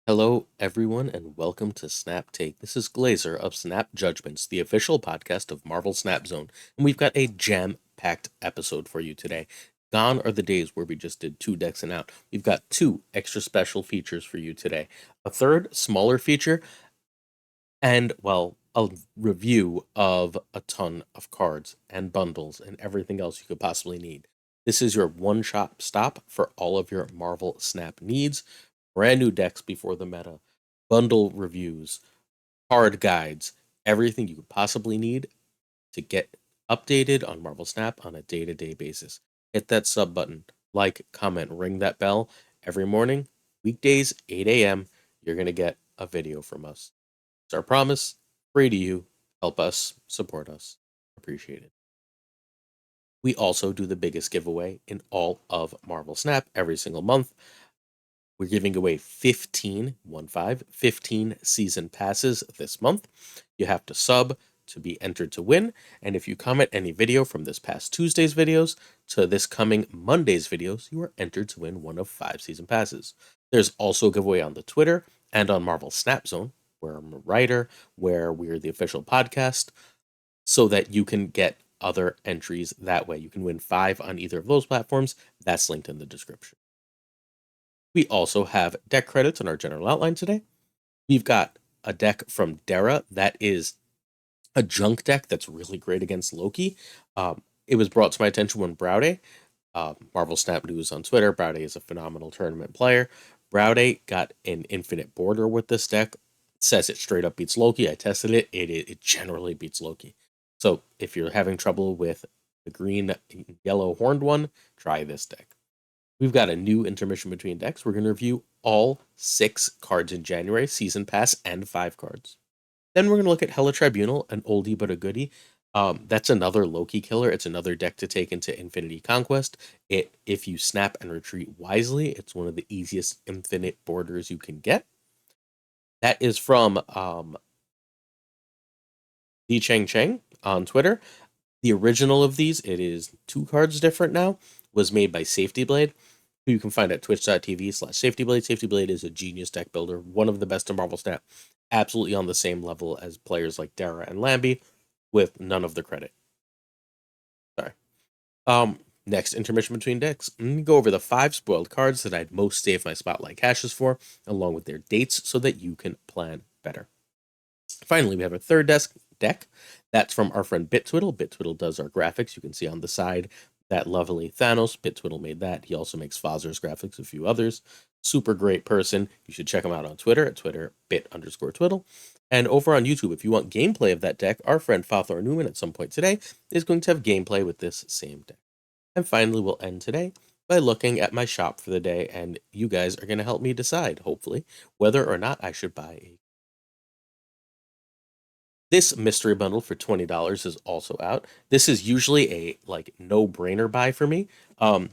Hello, everyone, and welcome to Snap Take. This is Glazer of Snap Judgments, the official podcast of Marvel Snap Zone, and we've got a jam-packed episode for you today. Gone are the days where we just did two decks and out. We've got two extra special features for you today. A third, smaller feature, and, well, a review of a ton of cards and bundles and everything else you could possibly need. This is your one-shop stop for all of your Marvel Snap needs. Brand new decks before the meta, bundle reviews, card guides, everything you could possibly need to get updated on Marvel Snap on a day-to-day basis. Hit that sub button, like, comment, ring that bell every morning. Weekdays, 8 a.m., you're going to get a video from us. It's our promise, free to you. Help us, support us. Appreciate it. We also do the biggest giveaway in all of Marvel Snap every single month. We're giving away 15 season passes this month. You have to sub to be entered to win. And if you comment any video from this past Tuesday's videos to this coming Monday's videos, you are entered to win one of 5 season passes. There's also a giveaway on the Twitter and on Marvel Snap Zone, where I'm a writer, where we're the official podcast, so that you can get other entries that way. You can win 5 on either of those platforms. That's linked in the description. We also have deck credits in our general outline today. We've got a deck from Dera that is a junk deck that's really great against Loki. It was brought to my attention when Browday, Marvel Snap News on Twitter, Browday is a phenomenal tournament player. Browday got an infinite border with this deck. Says it straight up beats Loki. I tested it. It generally beats Loki. So if you're having trouble with the green yellow horned one, try this deck. We've got a new intermission between decks. We're going to review all 6 cards in January, Season Pass, and 5 cards. Then we're going to look at Hela Tribunal, an oldie but a goodie. That's another Loki killer. It's another deck to take into Infinity Conquest. If you snap and retreat wisely, it's one of the easiest infinite borders you can get. That is from Di Cheng Cheng on Twitter. The original of these, it is 2 cards different now, was made by Safety Blade, who you can find at twitch.tv/SafetyBlade. Safety Blade is a genius deck builder, one of the best in Marvel Snap, absolutely on the same level as players like Dera and Lambie, with none of the credit. Sorry. Next intermission between decks. Let me go over the 5 spoiled cards that I'd most save my spotlight caches for, along with their dates, so that you can plan better. Finally, we have a third deck. That's from our friend BitTwiddle. BitTwiddle does our graphics. You can see on the side that lovely Thanos. BitTwiddle made that. He also makes Fozzer's graphics, a few others. Super great person. You should check him out on Twitter at Twitter, bit_twiddle. And over on YouTube, if you want gameplay of that deck, our friend Fothor Newman at some point today is going to have gameplay with this same deck. And finally, we'll end today by looking at my shop for the day, and you guys are going to help me decide, hopefully, whether or not I should buy a. This mystery bundle for $20 is also out. This is usually a no-brainer buy for me. About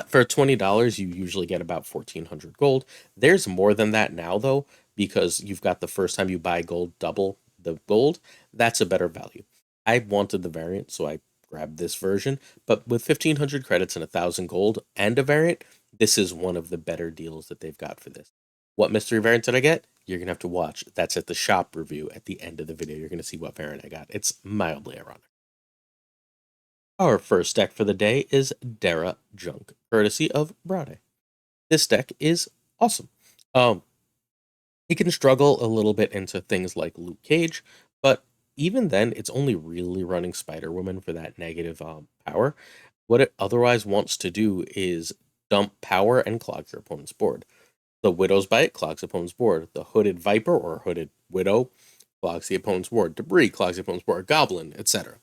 for $20, you usually get about 1,400 gold. There's more than that now though, because you've got the first time you buy gold double the gold. That's a better value. I wanted the variant, so I grabbed this version. But with 1,500 credits and 1,000 gold and a variant, this is one of the better deals that they've got for this. What mystery variant did I get? You're going to have to watch. That's at the shop review at the end of the video. You're going to see what variant I got. It's mildly ironic. Our first deck for the day is Dera Junk, courtesy of Brade. This deck is awesome. It can struggle a little bit into things like Luke Cage, but even then, it's only really running Spider Woman for that negative power. What it otherwise wants to do is dump power and clog your opponent's board. The Widow's Bite clogs the opponent's board. The Hooded Viper or Hooded Widow clogs the opponent's board. Debris clogs the opponent's board. Goblin, etc.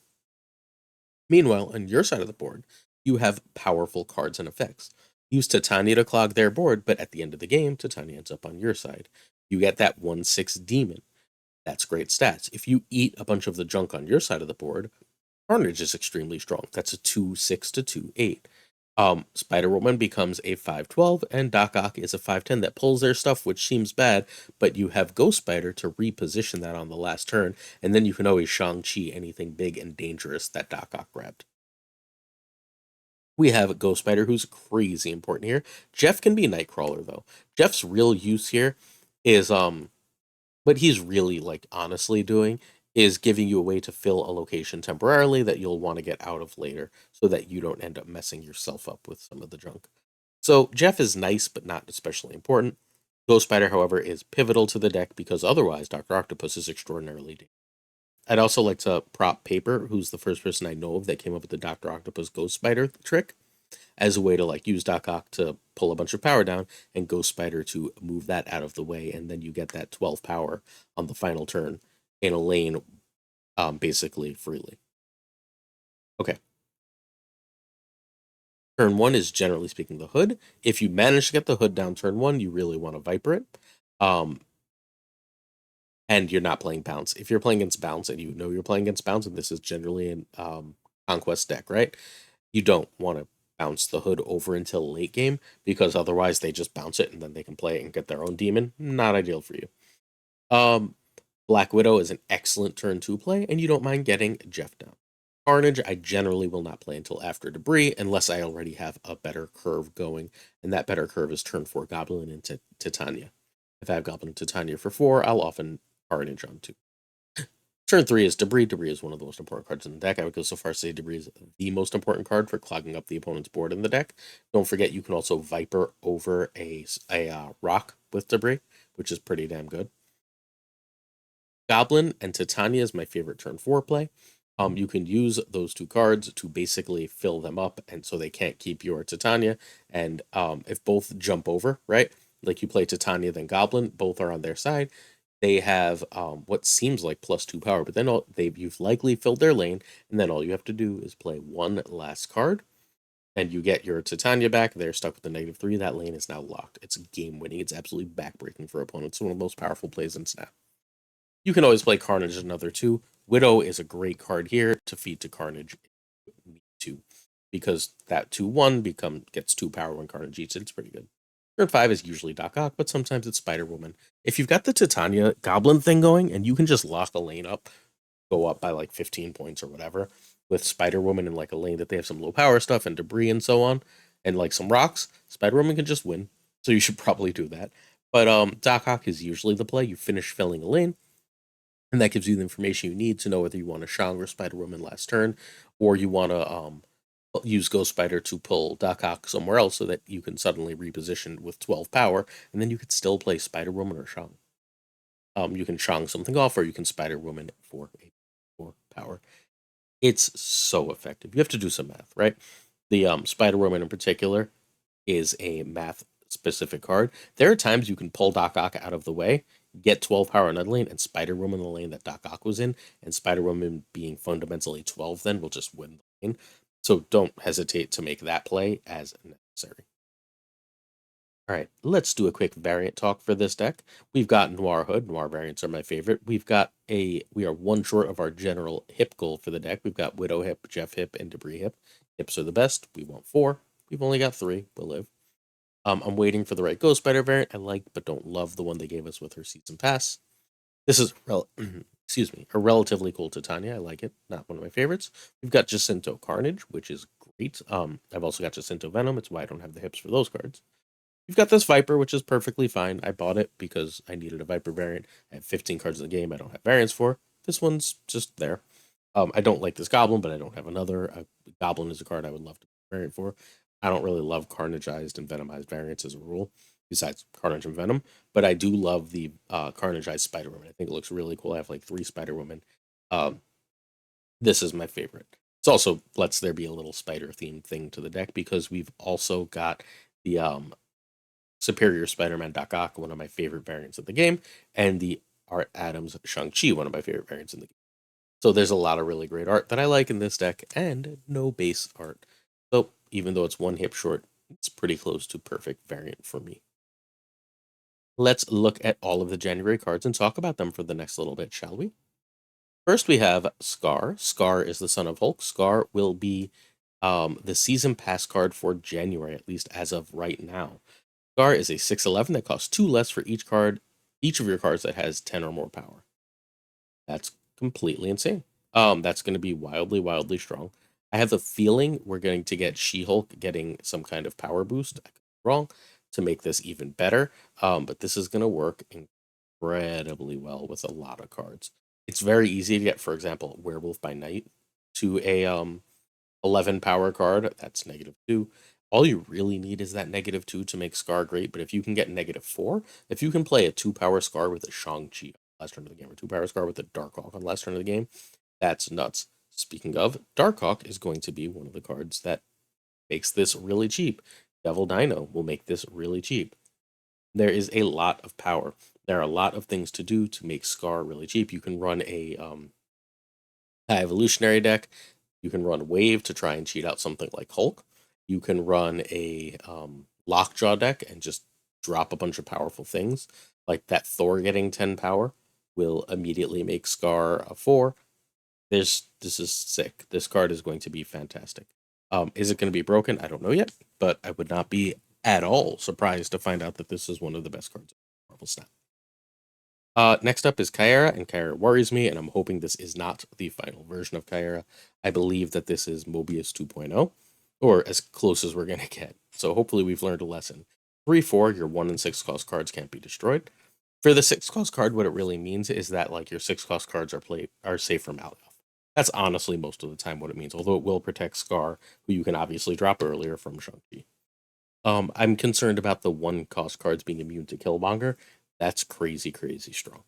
Meanwhile, on your side of the board, you have powerful cards and effects. Use Titania to clog their board, but at the end of the game, Titania ends up on your side. You get that 1/6 demon. That's great stats. If you eat a bunch of the junk on your side of the board, Carnage is extremely strong. That's a 2/6 to 2/8. Spider-Woman becomes a 5/12, and Doc Ock is a 5/10 that pulls their stuff, which seems bad, but you have Ghost Spider to reposition that on the last turn, and then you can always Shang-Chi anything big and dangerous that Doc Ock grabbed. We have Ghost Spider, who's crazy important here. Jeff can be Nightcrawler though. Jeff's real use here is what he's really like honestly doing is giving you a way to fill a location temporarily that you'll want to get out of later so that you don't end up messing yourself up with some of the junk. So Jeff is nice but not especially important. Ghost Spider, however, is pivotal to the deck because otherwise Dr. Octopus is extraordinarily dangerous. I'd also like to prop Paper, who's the first person I know of that came up with the Dr. Octopus Ghost Spider trick, as a way to like use Doc Ock to pull a bunch of power down and Ghost Spider to move that out of the way, and then you get that 12 power on the final turn in a lane, basically freely. Okay. Turn one is generally speaking the hood. If you manage to get the hood down turn one, you really want to Viper it. And you're not playing bounce. If you're playing against bounce and you know you're playing against bounce, and this is generally an conquest deck, right? You don't want to bounce the hood over until late game because otherwise they just bounce it and then they can play it and get their own demon. Not ideal for you. Black Widow is an excellent turn two play, and you don't mind getting Jeff down. Carnage, I generally will not play until after Debris unless I already have a better curve going, and that better curve is turn 4 Goblin into Titania. If I have Goblin and Titania for 4, I'll often Carnage on 2. Turn 3 is Debris. Debris is one of the most important cards in the deck. I would go so far as to say Debris is the most important card for clogging up the opponent's board in the deck. Don't forget you can also Viper over a rock with Debris, which is pretty damn good. Goblin and Titania is my favorite turn 4 play. You can use those two cards to basically fill them up, and so they can't keep your Titania. And if both jump over, right, like you play Titania then Goblin, both are on their side. They have what seems like +2 power, but then you've likely filled their lane, and then all you have to do is play one last card, and you get your Titania back. They're stuck with the -3. That lane is now locked. It's game winning. It's absolutely backbreaking for opponents. It's one of the most powerful plays in Snap. You can always play Carnage another too. Widow is a great card here to feed to Carnage if you need to, because that 2/1 gets 2 power when Carnage eats it. It's pretty good. Turn 5 is usually Doc Ock, but sometimes it's Spider Woman. If you've got the Titania Goblin thing going and you can just lock a lane up, go up by like 15 points or whatever, with Spider Woman in like a lane that they have some low power stuff and debris and so on, and like some rocks, Spider Woman can just win. So you should probably do that. But Doc Ock is usually the play. You finish filling a lane, and that gives you the information you need to know whether you want to Shang or Spider Woman last turn, or you want to use Ghost Spider to pull Doc Ock somewhere else so that you can suddenly reposition with 12 power, and then you could still play Spider Woman or Shang. You can Shang something off, or you can Spider Woman for 4 power. It's so effective. You have to do some math, right? The Spider Woman in particular is a math specific card. There are times you can pull Doc Ock out of the way, get 12 power in another lane, and Spider Woman in the lane that Doc Ock was in, and Spider Woman being fundamentally 12 then will just win the lane. So don't hesitate to make that play as necessary. All right, let's do a quick variant talk for this deck. We've got Noir Hood. Noir variants are my favorite. We are one short of our general hip goal for the deck. We've got Widow Hip, Jeff Hip, and Debris Hip. Hips are the best. We want 4. We've only got 3. We'll live. I'm waiting for the right Ghost Spider variant I like, but don't love the one they gave us with her Season Pass. This is, excuse me, a relatively cool Titania. I like it. Not one of my favorites. We've got Jacinto Carnage, which is great. I've also got Jacinto Venom. It's why I don't have the hips for those cards. You've got this Viper, which is perfectly fine. I bought it because I needed a Viper variant. I have 15 cards in the game I don't have variants for. This one's just there. I don't like this Goblin, but I don't have another. Goblin is a card I would love to variant for. I don't really love Carnageized and Venomized variants as a rule, besides Carnage and Venom. But I do love the Carnageized Spider Woman. I think it looks really cool. I have like 3 Spider Woman. This is my favorite. It's also lets there be a little spider themed thing to the deck because we've also got the Superior Spider-Man Doc Ock, one of my favorite variants of the game, and the Art Adams Shang-Chi, one of my favorite variants in the game. So there's a lot of really great art that I like in this deck, and no base art. So even though it's one hip short, it's pretty close to perfect variant for me. Let's look at all of the January cards and talk about them for the next little bit, shall we? First, we have Scar. Scar is the son of Hulk. Scar will be the season pass card for January, at least as of right now. Scar is a 6/11 that costs 2 less for each of your cards that has 10 or more power. That's completely insane. That's going to be wildly, wildly strong. I have a feeling we're going to get She-Hulk getting some kind of power boost. I could be wrong, to make this even better. But this is going to work incredibly well with a lot of cards. It's very easy to get, for example, Werewolf by Night to a 11 power card. That's -2. All you really need is that -2 to make Scar great. But if you can get -4, if you can play a 2-power Scar with a Shang-Chi on last turn of the game, or 2-power Scar with a Darkhawk on last turn of the game, that's nuts. Speaking of, Darkhawk is going to be one of the cards that makes this really cheap. Devil Dino will make this really cheap. There is a lot of power. There are a lot of things to do to make Scar really cheap. You can run a High Evolutionary deck. You can run Wave to try and cheat out something like Hulk. You can run a Lockjaw deck and just drop a bunch of powerful things. Like that Thor getting 10 power will immediately make Scar a 4. This is sick. This card is going to be fantastic. Is it going to be broken? I don't know yet, but I would not be at all surprised to find out that this is one of the best cards in Marvel Snap. Next up is Kyra, and Kyra worries me, and I'm hoping this is not the final version of Kyra. I believe that this is Mobius 2.0, or as close as we're going to get. So hopefully we've learned a lesson. 3/4, your 1 and 6 cost cards can't be destroyed. For the 6 cost card, what it really means is that like your 6 cost cards are safe from Malioth. That's honestly most of the time what it means, although it will protect Scar, who you can obviously drop earlier from Shang-Chi. I'm concerned about the 1 cost cards being immune to Killmonger. That's crazy, crazy strong.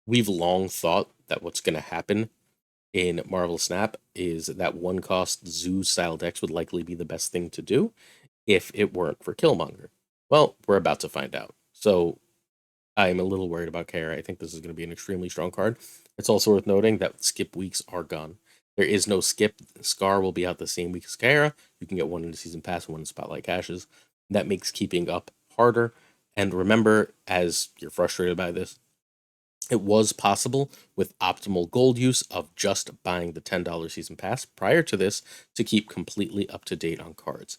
We've long thought that what's going to happen in Marvel Snap is that 1 cost Zoo style decks would likely be the best thing to do if it weren't for Killmonger. Well, we're about to find out. So I'm a little worried about Kara. I think this is going to be an extremely strong card. It's also worth noting that skip weeks are gone. There is no skip. Scar will be out the same week as Kara. You can get 1 in the season pass, 1 in Spotlight Caches. That makes keeping up harder. And remember, as you're frustrated by this, it was possible with optimal gold use of just buying the $10 season pass prior to this to keep completely up to date on cards.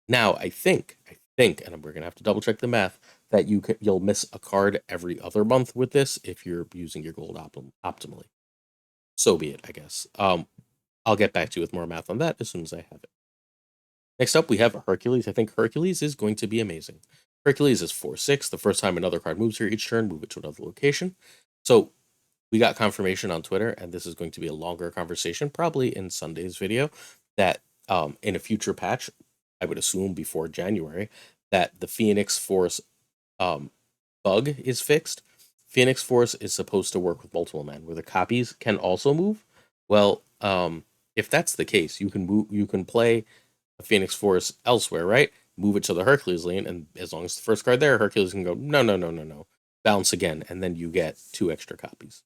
Now, I think, and we're gonna have to double check the math, that you'll miss a card every other month with this if you're using your gold optimally. So be it, I guess. I'll get back to you with more math on that as soon as I have it. Next up, we have Hercules. I think Hercules is going to be amazing. Hercules is 4/6. The first time another card moves here each turn, move it to another location. So we got confirmation on Twitter, and this is going to be a longer conversation, probably in Sunday's video, that in a future patch, I would assume before January, that the Phoenix Force bug is fixed. Phoenix Force is supposed to work with multiple men, where the copies can also move. Well, if that's the case, you can play a Phoenix Force elsewhere, right? Move it to the Hercules lane, and as long as the first card there, Hercules can go, no, bounce again, and then you get 2 extra copies.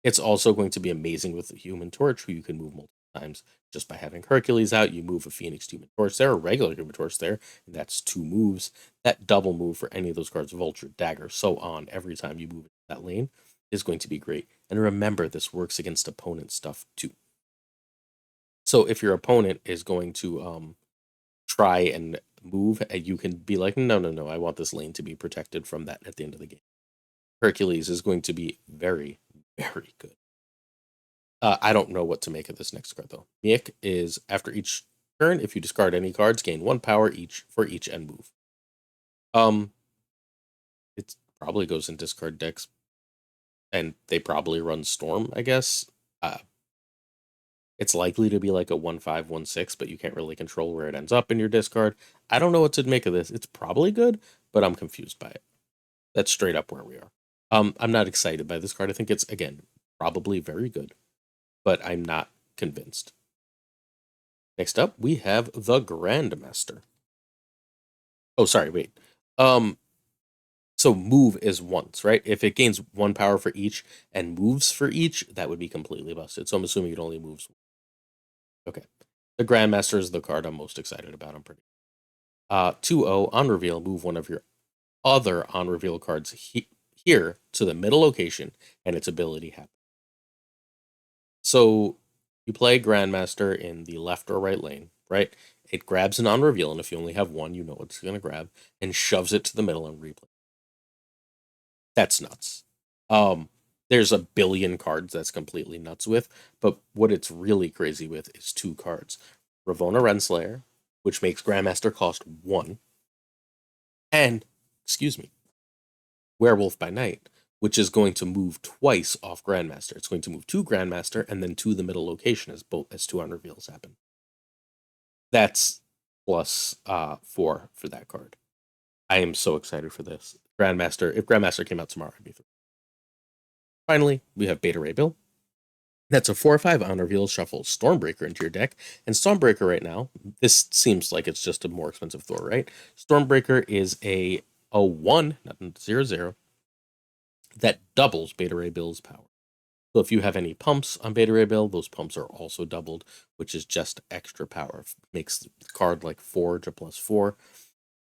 It's also going to be amazing with the Human Torch, who you can move multiple times just by having Hercules out. You move a Phoenix to Human Torch there, a regular Human Torch there, and that's 2 moves. That double move for any of those cards, Vulture, Dagger, so on, every time you move that lane is going to be great. And remember, this works against opponent stuff too. So if your opponent is going to try and move, you can be like, no, I want this lane to be protected from that at the end of the game. Hercules is going to be very, very good. I don't know what to make of this next card, though. Miek is, after each turn, if you discard any cards, gain 1 power each for each end move. It probably goes in discard decks, and they probably run Storm, I guess. It's likely to be like a 1/5, 1/6, but you can't really control where it ends up in your discard. I don't know what to make of this. It's probably good, but I'm confused by it. That's straight up where we are. I'm not excited by this card. I think it's, again, probably very good, but I'm not convinced. Next up, we have the Grandmaster. Oh, sorry, wait. So move is once, right? If it gains 1 power for each and moves for each, that would be completely busted. So I'm assuming it only moves. Okay. The Grandmaster is the card I'm most excited about. I'm pretty. 2/0 on reveal, move one of your other on reveal cards here to the middle location, and its ability happens. So you play Grandmaster in the left or right lane, right? It grabs an on reveal, and if you only have one, you know what it's going to grab, and shoves it to the middle and replay. That's nuts. There's a billion cards that's completely nuts with, but what it's really crazy with is 2 cards. Ravonna Renslayer, which makes Grandmaster cost 1, and, excuse me, Werewolf by Night, which is going to move twice off Grandmaster. It's going to move to Grandmaster and then to the middle location as 200 reveals happen. That's plus 4 for that card. I am so excited for this. Grandmaster, if Grandmaster came out tomorrow, I'd be thrilled. Finally, we have Beta Ray Bill. That's a 4/5 on reveal. Shuffle Stormbreaker into your deck. And Stormbreaker right now, this seems like it's just a more expensive Thor, right? Stormbreaker is a 1, not 0/0, that doubles Beta Ray Bill's power. So if you have any pumps on Beta Ray Bill, those pumps are also doubled, which is just extra power. Makes the card like Forge a +4.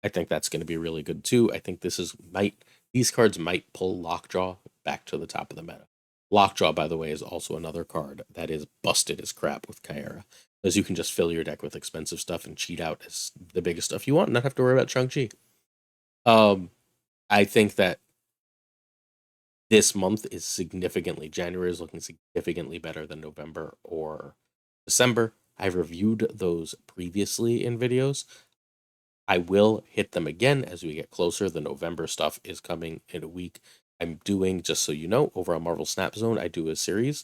I think that's going to be really good too. I think these cards might pull Lockjaw back to the top of the meta. Lockjaw, by the way, is also another card that is busted as crap with Kyera, because you can just fill your deck with expensive stuff and cheat out as the biggest stuff you want, and not have to worry about Shang-Chi. I think that this month is January is looking significantly better than November or December. I've reviewed those previously in videos. I will hit them again as we get closer. The November stuff is coming in a week. I'm doing, just so you know, over on Marvel Snap Zone, I do a series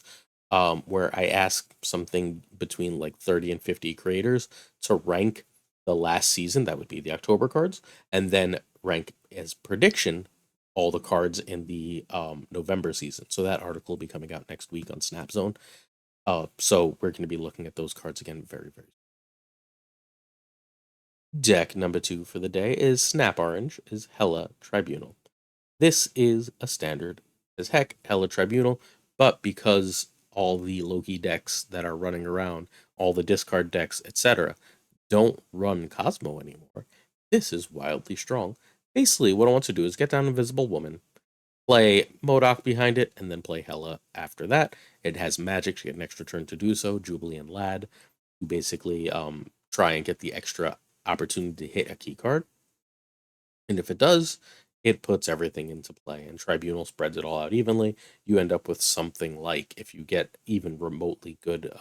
where I ask something between like 30 and 50 creators to rank the last season. That would be the October cards, and then rank as prediction all the cards in the November season. So that article will be coming out next week on Snap Zone. So we're going to be looking at those cards again very, very soon. Deck number 2 for the day is Snap Orange, is Hela Tribunal. This is a standard as heck Hela Tribunal, but because all the Loki decks that are running around, all the discard decks, etc., don't run Cosmo anymore, this is wildly strong. Basically, what I want to do is get down Invisible Woman, play MODOK behind it, and then play Hela after that. It has magic to get an extra turn to do so. Jubilee and Lad, who basically try and get the extra opportunity to hit a key card. And if it does, it puts everything into play, and Tribunal spreads it all out evenly. You end up with something like, if you get even remotely good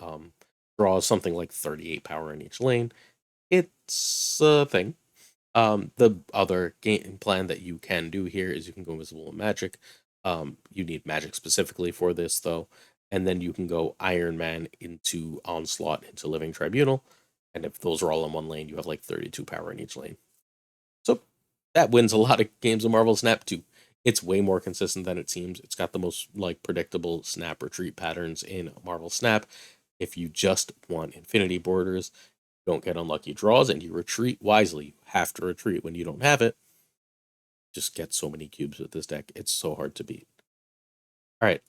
draws, something like 38 power in each lane. It's a thing. The other game plan that you can do here is you can go Invisible and Magic. You need Magic specifically for this, though. And then you can go Iron Man into Onslaught into Living Tribunal. And if those are all in one lane, you have like 32 power in each lane. So that wins a lot of games of Marvel Snap too. It's way more consistent than it seems. It's got the most like predictable snap retreat patterns in Marvel Snap. If you just want infinity borders, don't get unlucky draws, and you retreat wisely. You have to retreat when you don't have it. Just get so many cubes with this deck. It's so hard to beat. All right,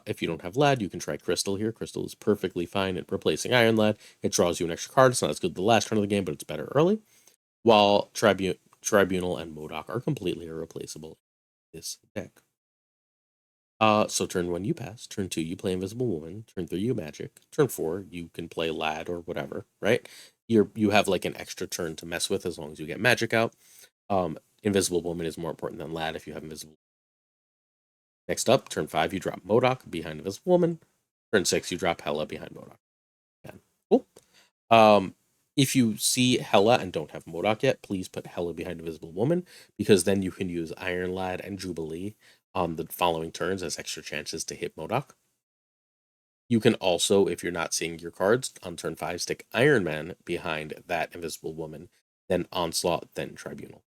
if you don't have Lad, you can try Crystal here. Crystal is perfectly fine at replacing Iron Lad. It draws you an extra card. It's not as good the last turn of the game, but it's better early. While Tribunal and MODOK are completely irreplaceable in this deck. So turn 1 you pass, turn 2 you play Invisible Woman, turn 3 you Magic, turn 4 you can play Lad or whatever, right? You have like an extra turn to mess with as long as you get Magic out. Invisible Woman is more important than Lad if you have Invisible. Next up, turn 5 you drop MODOK behind Invisible Woman. Turn 6 you drop Hela behind MODOK. Again. Cool. If you see Hela and don't have MODOK yet, please put Hela behind Invisible Woman, because then you can use Iron Lad and Jubilee on the following turns as extra chances to hit MODOK. You can also, if you're not seeing your cards, on turn 5, stick Iron Man behind that Invisible Woman, then Onslaught, then Tribunal.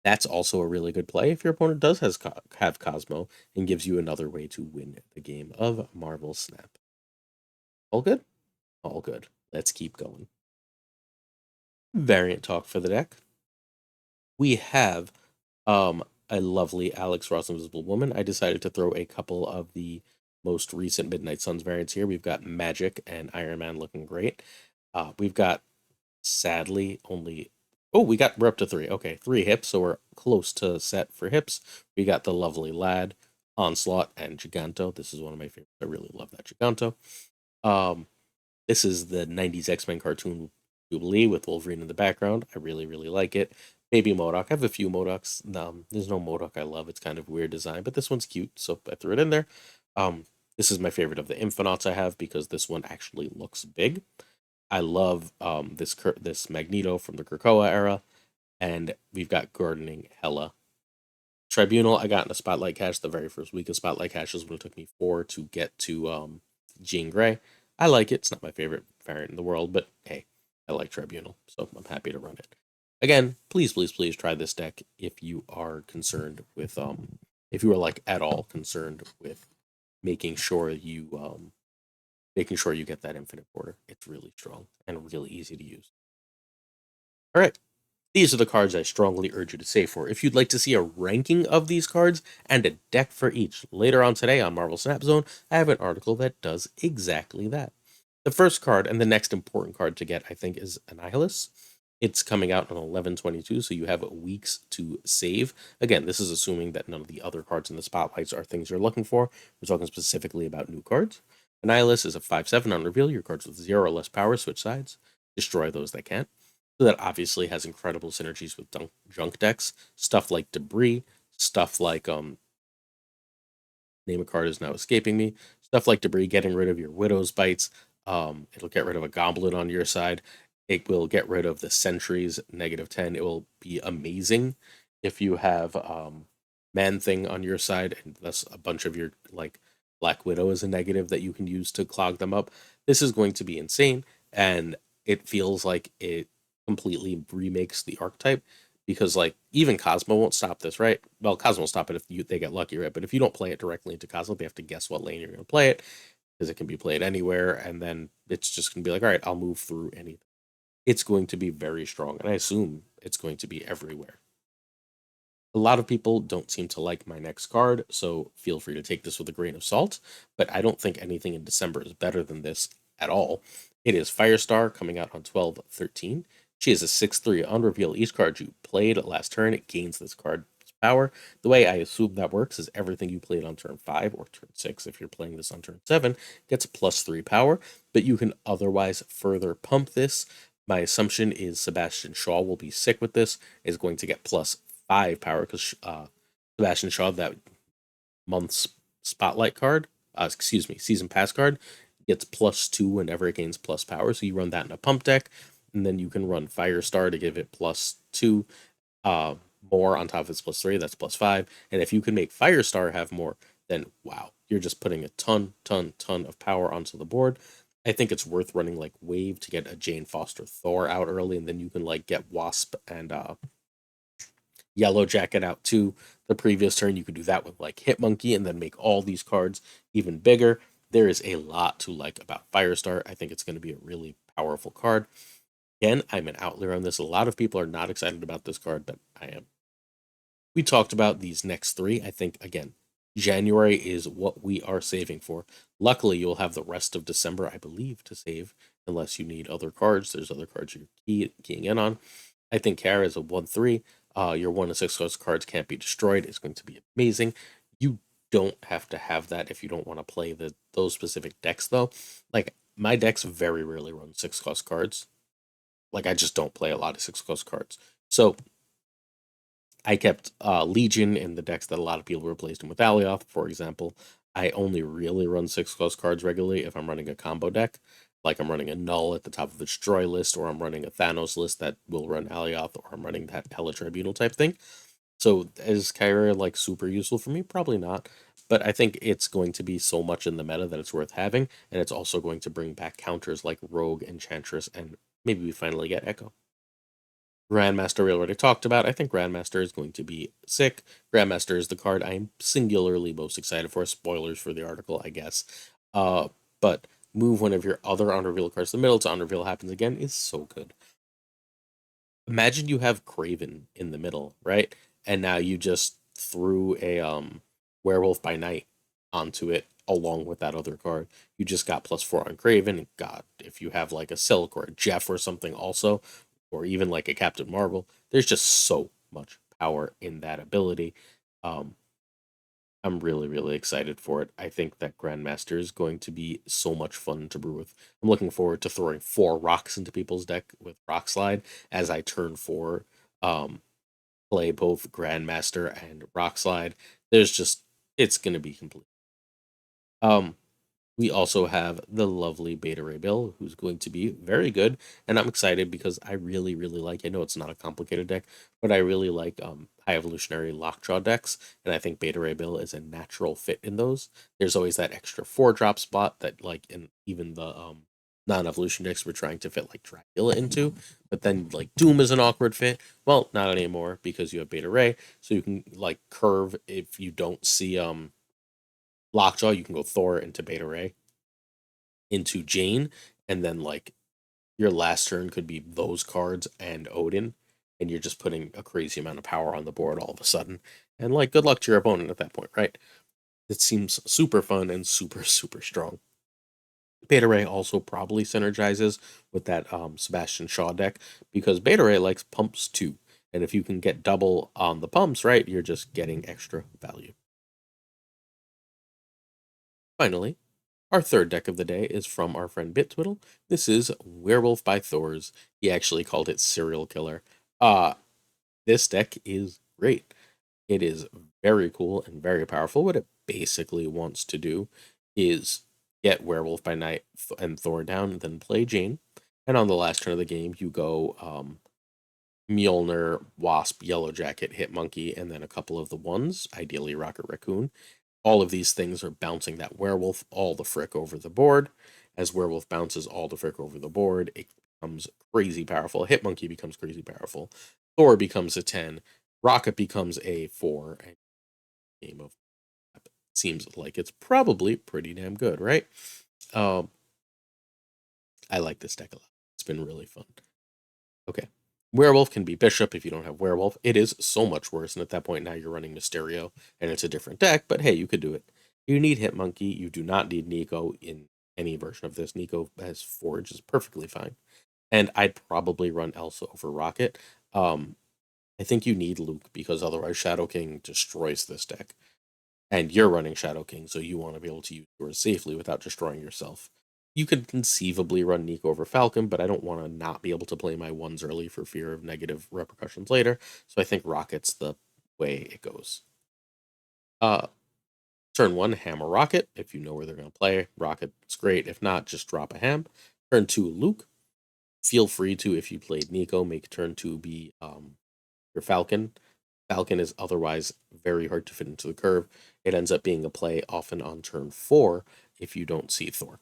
That's also a really good play if your opponent does have Cosmo, and gives you another way to win the game of Marvel Snap. All good? All good. Let's keep going. Variant talk for the deck. We have a lovely Alex Ross Invisible Woman. I decided to throw a couple of the most recent Midnight Suns variants here. We've got Magic and Iron Man looking great. We've got, sadly, we're up to 3. Okay, 3 hips, so we're close to set for hips. We got the lovely Lad, Onslaught, and Giganto. This is one of my favorites. I really love that Giganto. This is the 90s X-Men cartoon Jubilee with Wolverine in the background. I really, really like it. Baby MODOK. I have a few MODOKs. There's no MODOK I love. It's kind of weird design, but this one's cute, so I threw it in there. This is my favorite of the Infinauts I have because this one actually looks big. I love this Magneto from the Krakoa era, and we've got Gardening Hela Tribunal. I got in a Spotlight Cache the very first week of Spotlight Caches when it took me 4 to get to Jean Grey. I like it. It's not my favorite variant in the world, but hey, I like Tribunal, so I'm happy to run it. Again, please, please, please try this deck if you are concerned with if you are like at all concerned with making sure you get that infinite border. It's really strong and really easy to use. All right. These are the cards I strongly urge you to save for. If you'd like to see a ranking of these cards and a deck for each, later on today on Marvel Snap Zone, I have an article that does exactly that. The first card and the next important card to get, I think, is Annihilus. It's coming out on 11/22, so you have weeks to save. Again, this is assuming that none of the other cards in the spotlights are things you're looking for. We're talking specifically about new cards. Annihilus is a 5/7 on reveal. Your cards with 0 or less power switch sides. Destroy those that can't. So that obviously has incredible synergies with junk decks. Stuff like Debris, stuff like name a card is now escaping me. Stuff like Debris, getting rid of your Widow's Bites. It'll get rid of a Goblin on your side. It will get rid of the Sentries, -10. It will be amazing if you have Man Thing on your side, and thus a bunch of your like Black Widow is a negative that you can use to clog them up. This is going to be insane, and it feels like it completely remakes the archetype because like even Cosmo won't stop this, right? Well, Cosmo will stop it if they get lucky, right? But if you don't play it directly into Cosmo, they have to guess what lane you're going to play it because it can be played anywhere, and then it's just going to be like, all right, I'll move through anything. It's going to be very strong, and I assume it's going to be everywhere. A lot of people don't seem to like my next card, so feel free to take this with a grain of salt, but I don't think anything in December is better than this at all. It is Firestar coming out on 12/13. She is a 6/3 on reveal. Each card you played last turn, it gains this card's power. The way I assume that works is everything you played on turn 5 or turn 6, if you're playing this on turn 7, gets +3 power, but you can otherwise further pump this. My assumption is Sebastian Shaw will be sick with this, is going to get +5 power because Sebastian Shaw, that month's spotlight card, excuse me, season pass card, gets +2 whenever it gains plus power. So you run that in a pump deck, and then you can run Firestar to give it +2 uh, more on top of its +3. That's +5. And if you can make Firestar have more, then wow, you're just putting a ton of power onto the board. I think it's worth running like Wave to get a Jane Foster Thor out early, and then you can like get Wasp and Yellow Jacket out too. The previous turn, you could do that with like Hitmonkey and then make all these cards even bigger. There is a lot to like about Firestar. I think it's going to be a really powerful card. Again, I'm an outlier on this. A lot of people are not excited about this card, but I am. We talked about these next three. I think, again, January is what we are saving for. Luckily, you'll have the rest of December, I believe, to save, unless you need other cards. There's other cards you're keying in on. I think Kara is a 1/3. Your 1/6 cards can't be destroyed. It's going to be amazing. You don't have to have that if you don't want to play those specific decks, though. Like, my decks very rarely run 6-cost cards. Like, I just don't play a lot of 6-cost cards. So I kept Legion in the decks that a lot of people replaced him with Alioth, for example. I only really run 6-cost cards regularly if I'm running a combo deck. Like I'm running a Null at the top of the Destroy list, or I'm running a Thanos list that will run Alioth, or I'm running that Hela Tribunal type thing. So is Kyra like super useful for me? Probably not. But I think it's going to be so much in the meta that it's worth having, and it's also going to bring back counters like Rogue, Enchantress, and maybe we finally get Echo. Grandmaster we already talked about. I think Grandmaster is going to be sick. Grandmaster is the card I am singularly most excited for. Spoilers for the article, I guess. But move one of your other unreveal cards to the middle to unreveal happens again is so good. Imagine you have Craven in the middle, right? And now you just threw a Werewolf by Night onto it along with that other card. You just got +4 on Craven. And God, if you have like a Silk or a Jeff or something also, or even like a Captain Marvel, there's just so much power in that ability. Um, I'm really, really excited for it. I think that Grandmaster is going to be so much fun to brew with. I'm looking forward to throwing 4 rocks into people's deck with Rock Slide as I turn 4 play both Grandmaster and Rock Slide. There's just, it's going to be complete. Um, we also have the lovely Beta Ray Bill, who's going to be very good, and I'm excited because I really, really like. I know it's not a complicated deck, but I really like high evolutionary lockjaw decks, and I think Beta Ray Bill is a natural fit in those. There's always that extra 4-drop spot that, like, in even the non-evolution decks we're trying to fit like Dracula into, but then like Doom is an awkward fit. Well, not anymore because you have Beta Ray, so you can like curve if you don't see Lockjaw, you can go Thor into Beta Ray into Jane, and then like your last turn could be those cards and Odin, and you're just putting a crazy amount of power on the board all of a sudden. And like good luck to your opponent at that point, right? It seems super fun and super, super strong. Beta Ray also probably synergizes with that Sebastian Shaw deck because Beta Ray likes pumps too. And if you can get double on the pumps, right, you're just getting extra value. Finally, our third deck of the day is from our friend BitTwiddle. This is Werewolf by Thors. He actually called it Serial Killer. This deck is great. It is very cool and very powerful. What it basically wants to do is get Werewolf by Night and Thor down, then play Jane. And on the last turn of the game, you go Mjolnir, Wasp, Yellow Jacket, Hit Monkey, and then a couple of the ones, ideally Rocket Raccoon. All of these things are bouncing that werewolf all the frick over the board. As werewolf bounces all the frick over the board, it becomes crazy powerful. Hitmonkey becomes crazy powerful. Thor becomes a 10. Rocket becomes a 4. And game of seems like it's probably pretty damn good, right? Um, I like this deck a lot. It's been really fun. Okay. Werewolf can be Bishop if you don't have Werewolf. It is so much worse, and at that point now you're running Mysterio, and it's a different deck, but hey, you could do it. You need Hitmonkey. You do not need Nico in any version of this. Nico as Forge is perfectly fine. And I'd probably run Elsa over Rocket. I think you need Luke because otherwise Shadow King destroys this deck. And you're running Shadow King, so you want to be able to use yours safely without destroying yourself. You could conceivably run Nico over Falcon, but I don't want to not be able to play my ones early for fear of negative repercussions later. So I think Rocket's the way it goes. Uh, Turn 1, Hammer Rocket. If you know where they're going to play, Rocket's great. If not, just drop a ham. Turn 2, Luke. Feel free to, if you played Nico, make turn 2 be your Falcon. Falcon is otherwise very hard to fit into the curve. It ends up being a play often on turn 4 if you don't see Thor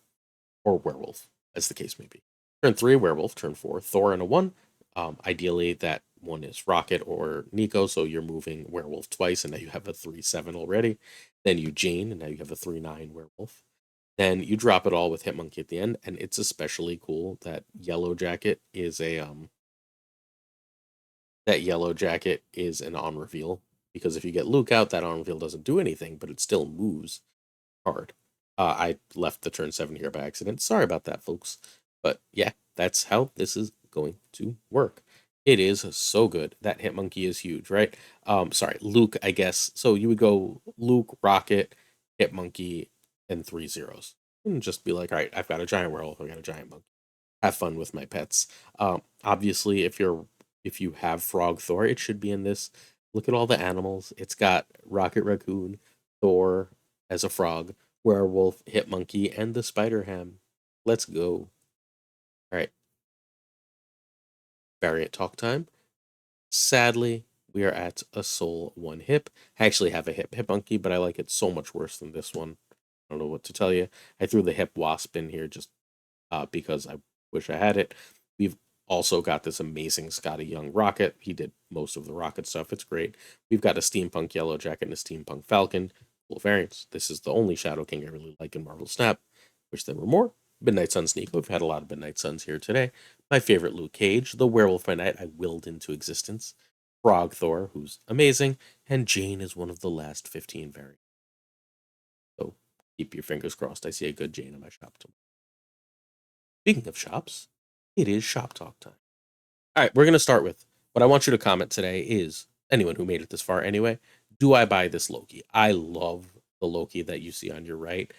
or Werewolf, as the case may be. Turn 3, Werewolf. Turn 4, Thor and a 1. Ideally, that one is Rocket or Nico, so you're moving Werewolf twice, and now you have a 3/7 already. Then you Jane, and now you have a 3/9 Werewolf. Then you drop it all with Hitmonkey at the end, and it's especially cool that Yellow Jacket is an on reveal, because if you get Luke out, that on reveal doesn't do anything, but it still moves hard. I left the turn 7 here by accident. Sorry about that, folks. But yeah, that's how this is going to work. It is so good. That Hitmonkey is huge, right? Sorry, Luke, I guess. So you would go Luke, Rocket, Hitmonkey, and 3 zeros. And just be like, all right, I've got a giant werewolf, I've got a giant monkey. Have fun with my pets. Obviously, if you have Frog Thor, it should be in this. Look at all the animals. It's got Rocket Raccoon, Thor as a frog, Werewolf, Hitmonkey, and the Spider Ham. Let's go. All right, variant talk time. Sadly, we are at a soul 1 hip. I actually have a hip monkey, but I like it so much worse than this one. I don't know what to tell you. I threw the hip wasp in here just because I wish I had it. We've also got this amazing Scotty Young rocket. He did most of the rocket stuff. It's great. We've got a steampunk yellow jacket and a steampunk falcon. Cool variants. This is the only Shadow King I really like in Marvel Snap. Wish there were more. Midnight Suns Nico. We've had a lot of Midnight Suns here today. My favorite Luke Cage, the Werewolf by Night I willed into existence. Frog Thor, who's amazing, and Jane is one of the last 15 variants. So keep your fingers crossed. I see a good Jane in my shop tomorrow. Speaking of shops, it is shop talk time. All right, we're going to start with what I want you to comment today is anyone who made it this far anyway. Do I buy this Loki? I love the Loki that you see on your right.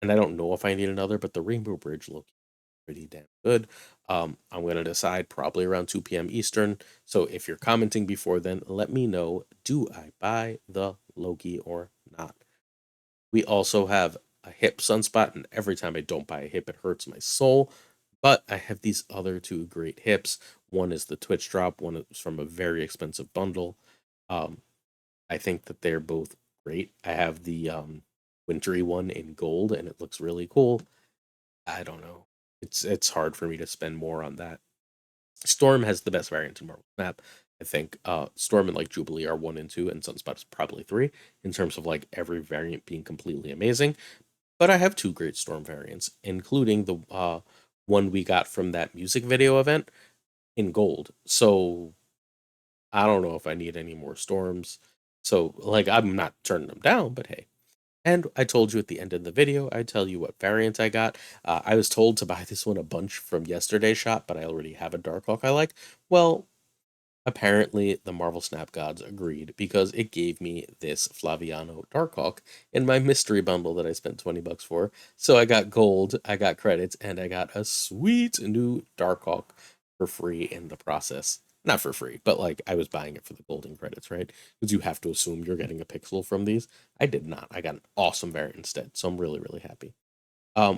And I don't know if I need another, but the Rainbow Bridge Loki is pretty damn good. I'm going to decide probably around 2 p.m. Eastern. So if you're commenting before then, let me know, do I buy the Loki or not? We also have a hip sunspot, and every time I don't buy a hip, it hurts my soul. But I have these other two great hips. One is the Twitch drop, one is from a very expensive bundle. Um, I think that they're both great. I have the wintry one in gold, and it looks really cool. I don't know. It's hard for me to spend more on that. Storm has the best variant in Marvel Snap. I think Storm and like Jubilee are 1 and 2, and Sunspot is probably 3 in terms of like every variant being completely amazing. But I have two great Storm variants, including the one we got from that music video event in gold. So I don't know if I need any more Storms. So like I'm not turning them down, but hey. And I told you at the end of the video, I tell you what variant I got. I was told to buy this one a bunch from yesterday's shop, but I already have a Darkhawk I like. Well, apparently the Marvel Snap gods agreed because it gave me this Flaviano Darkhawk in my mystery bundle that I spent 20 bucks for. So I got gold, I got credits, and I got a sweet new Darkhawk for free in the process. Not for free, but like I was buying it for the golden credits, right? Because you have to assume you're getting a pixel from these. I did not. I got an awesome variant instead, so I'm really, really happy.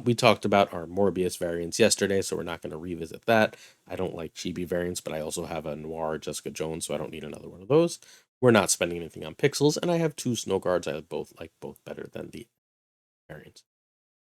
We talked about our Morbius variants yesterday, so we're not going to revisit that. I don't like chibi variants, but I also have a Noir Jessica Jones, so I don't need another one of those. We're not spending anything on pixels, and I have two Snow Guards. I both like both better than the variants.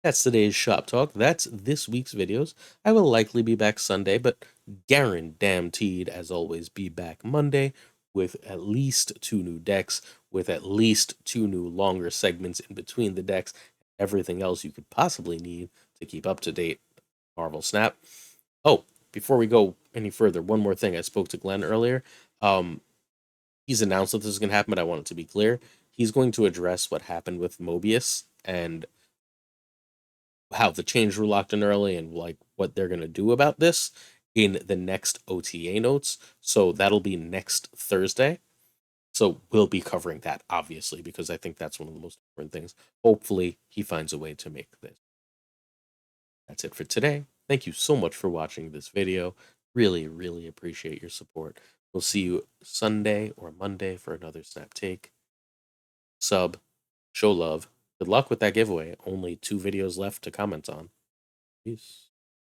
That's today's shop talk. That's this week's videos. I will likely be back Sunday, but guaranteed, as always, be back Monday with at least two new decks, with at least two new longer segments in between the decks, everything else you could possibly need to keep up to date. Marvel Snap. Oh, before we go any further, one more thing. I spoke to Glenn earlier. Um, he's announced that this is going to happen, but I want it to be clear. He's going to address what happened with Mobius and how the change were locked in early and like what they're going to do about this in the next OTA notes. So that'll be next Thursday. So we'll be covering that obviously because I think that's one of the most important things. Hopefully he finds a way to make this. That's it for today. Thank you so much for watching this video. Really, really appreciate your support. We'll see you Sunday or Monday for another Snap Take. Sub, show love. Good luck with that giveaway. Only 2 videos left to comment on. Peace.